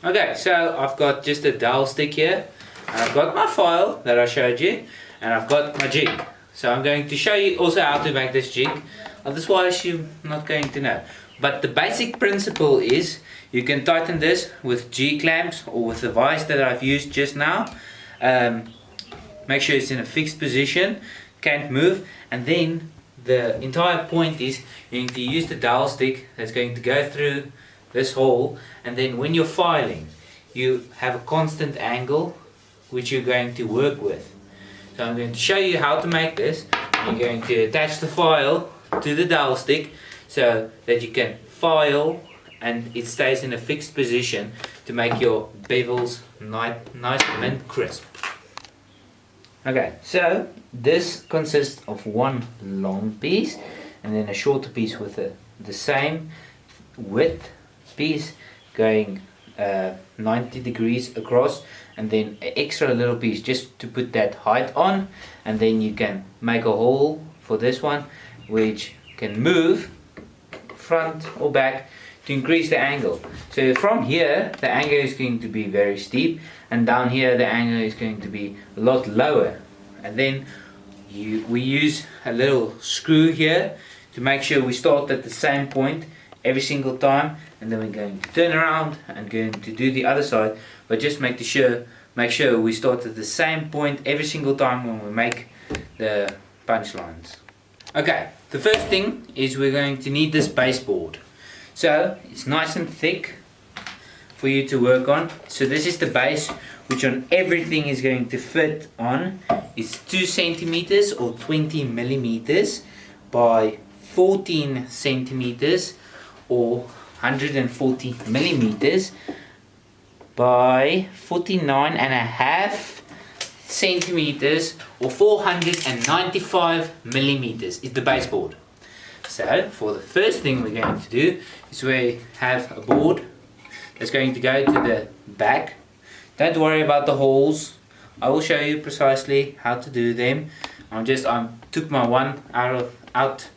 Okay, so I've got just a dowel stick here, and I've got my file that I showed you, and I've got my jig. So I'm going to show you also how to make this jig. Otherwise you're not going to know. But the basic principle is you can tighten this with G-clamps or with the vise that I've used just now. Make sure it's in a fixed position, can't move, and then the entire point is you need to use the dowel stick that's going to go through this hole, and then when you're filing you have a constant angle which you're going to work with. So I'm going to show you how to make this. You're going to attach the file to the dowel stick so that you can file and it stays in a fixed position to make your bevels nice mint crisp. Okay, so this consists of one long piece and then a shorter piece with the same width piece going 90 degrees across, and then an extra little piece just to put that height on, and then you can make a hole for this one which can move front or back to increase the angle. So from here the angle is going to be very steep, and down here the angle is going to be a lot lower, and then we use a little screw here to make sure we start at the same point every single time, and then we're going to turn around and going to do the other side, but just make sure we start at the same point every single time when we make the punch lines. Okay, the first thing is we're going to need this baseboard. So it's nice and thick for you to work on. So this is the base which on everything is going to fit on. It's 2 centimeters or 20 millimeters by 14 centimeters or 140 millimeters by 49.5 centimeters or 495 millimeters is the baseboard. So for the first thing we're going to do is we have a board that's going to go to the back. Don't worry about the holes, I will show you precisely how to do them. I took my one out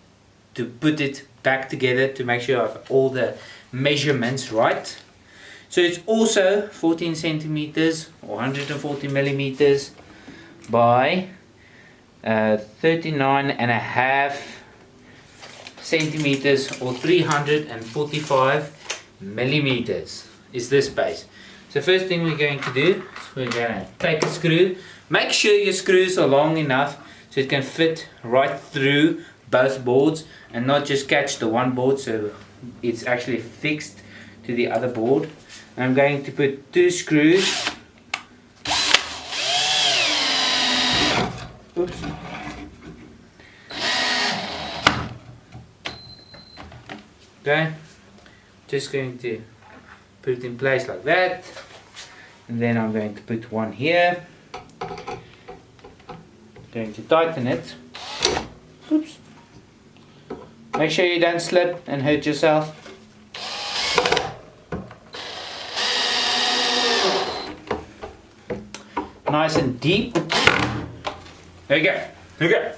to put it back together to make sure I have all the measurements right. So it's also 14 centimeters or 140 millimeters by 39.5 centimeters or 345 millimeters is this base. So first thing we're going to do is we're going to take a screw. Make sure your screws are long enough so it can fit right through both boards and not just catch the one board, so it's actually fixed to the other board. And I'm going to put 2 screws. Oops. Okay, just going to put it in place like that, and then I'm going to put one here. Going to tighten it. Oops. Make sure you don't slip and hurt yourself. Nice and deep. There you go. Okay.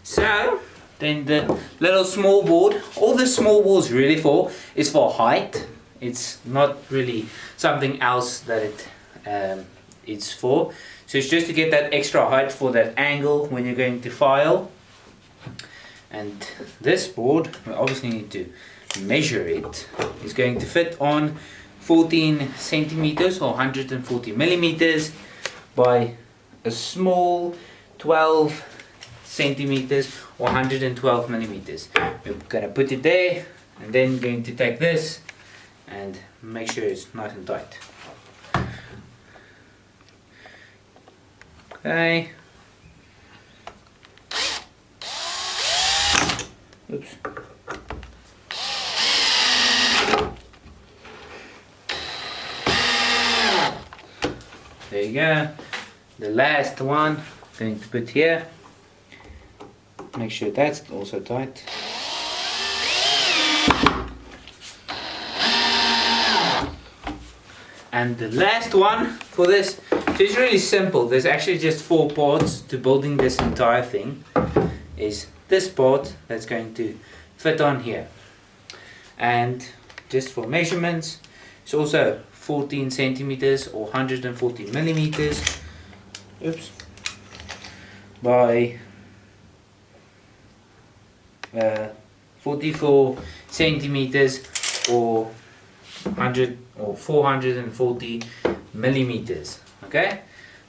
So then the little small board, all the small board's really for is for height. It's not really something else that it's for. So it's just to get that extra height for that angle when you're going to file. And this board, we obviously need to measure it. It's going to fit on 14 centimeters or 140 millimeters by a small 12 centimeters or 112 millimeters. We're going to put it there, and then going to take this and make sure it's nice and tight. Okay. Oops. There you go. The last one I'm going to put here. Make sure that's also tight. And the last one for this, so it's really simple. There's actually just 4 parts to building this entire thing. Is this part that's going to fit on here, and just for measurements, it's also 14 centimeters or 140 millimeters. Oops. By 44 centimeters or 100 or 440 millimeters. Okay,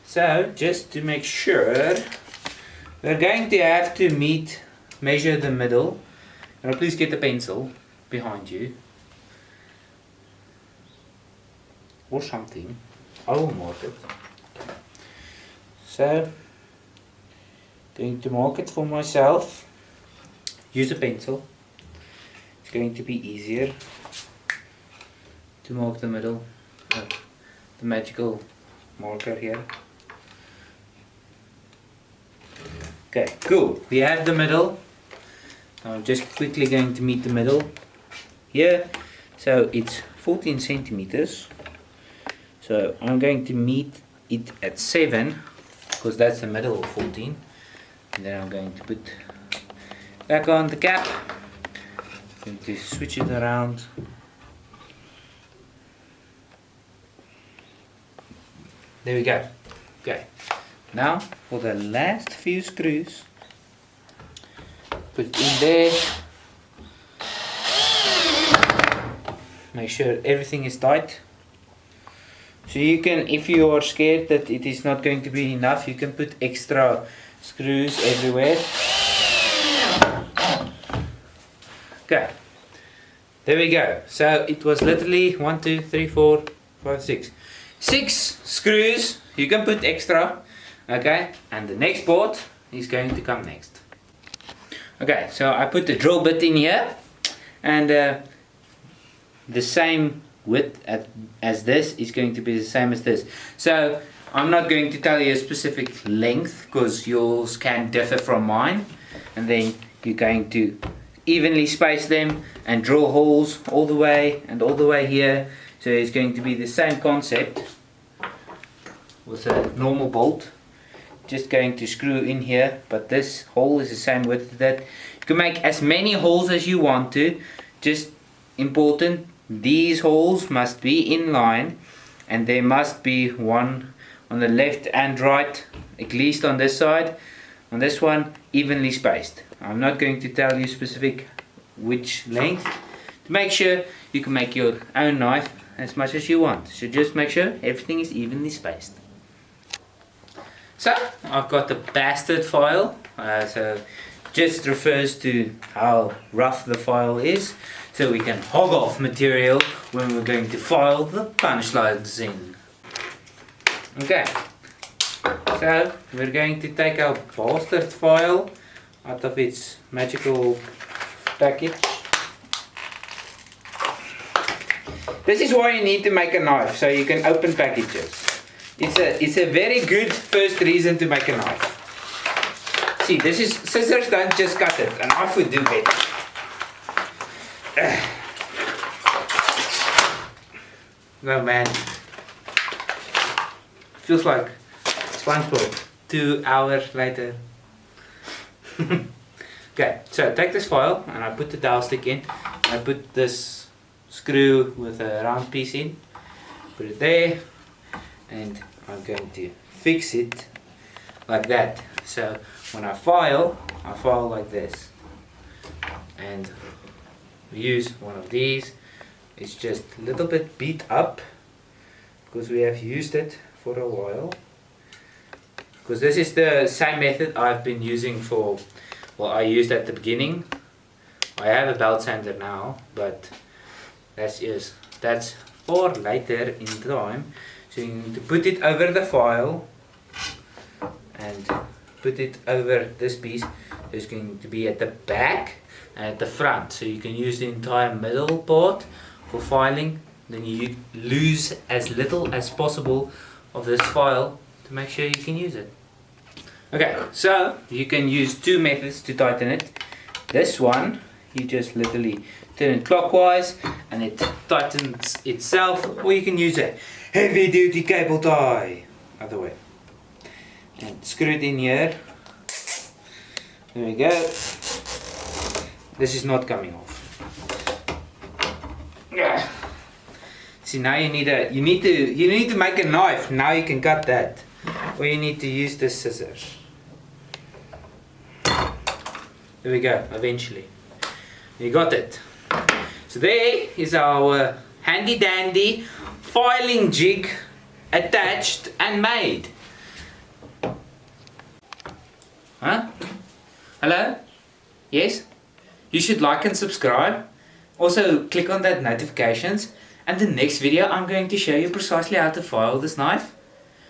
so just to make sure, we're going to have to measure the middle. Now please get the pencil behind you or something. I will mark it. So, going to mark it for myself. Use a pencil. It's going to be easier to mark the middle. The magical marker here. Okay, cool. We have the middle. I'm just quickly going to meet the middle here. So it's 14 centimeters. So I'm going to meet it at 7 because that's the middle of 14. And then I'm going to put back on the cap. I'm going to switch it around. There we go. Okay. Now for the last few screws, put in there. Make sure everything is tight. So you can, if you are scared that it is not going to be enough, you can put extra screws everywhere. Okay, there we go. So it was literally 1, 2, 3, 4, 5, 6. 6 screws. You can put extra. Okay, and the next part is going to come next. Okay, so I put the drill bit in here, and the same width as this is going to be the same as this. So I'm not going to tell you a specific length because yours can differ from mine, and then you're going to evenly space them and drill holes all the way and all the way here. So it's going to be the same concept with a normal bolt. Just going to screw in here, but this hole is the same width as that. You can make as many holes as you want to. Just important, these holes must be in line, and there must be one on the left and right, at least on this side. On this one, evenly spaced. I'm not going to tell you specific which length. To make sure you can make your own knife as much as you want. So just make sure everything is evenly spaced. So I've got the bastard file. So just refers to how rough the file is, so we can hog off material when we're going to file the punch lines in. Okay, so we're going to take our bastard file out of its magical package. This is why you need to make a knife, so you can open packages. It's a very good first reason to make a knife. See, this is, scissors don't just cut it, a knife would do better. No man, feels like SpongeBob 2 hours later. Okay, so I take this file and I put the dowel stick in. I put this screw with a round piece in, put it there, and I'm going to fix it like that. So when I file like this, and we use one of these. It's just a little bit beat up because we have used it for a while, because this is the same method I've been using for, well, I used at the beginning. I have a belt sander now, but that's for later in time. So you need to put it over the file and put it over this piece. It's going to be at the back and at the front, so you can use the entire middle part for filing. Then you lose as little as possible of this file to make sure you can use it. Okay, so you can use two methods to tighten it. This one, you just literally turn it clockwise and it tightens itself, or you can use a heavy duty cable tie, other way, and screw it in here. There we go. This is not coming off. See, now you need to make a knife. Now you can cut that. Or you need to use the scissors. There we go, eventually. You got it. So there is our handy dandy filing jig attached and made. Huh? Hello? Yes? You should like and subscribe. Also click on that notifications. And the next video I'm going to show you precisely how to file this knife.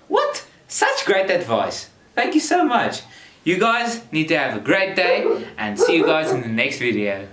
What? Such great advice. Thank you so much. You guys need to have a great day and see you guys in the next video.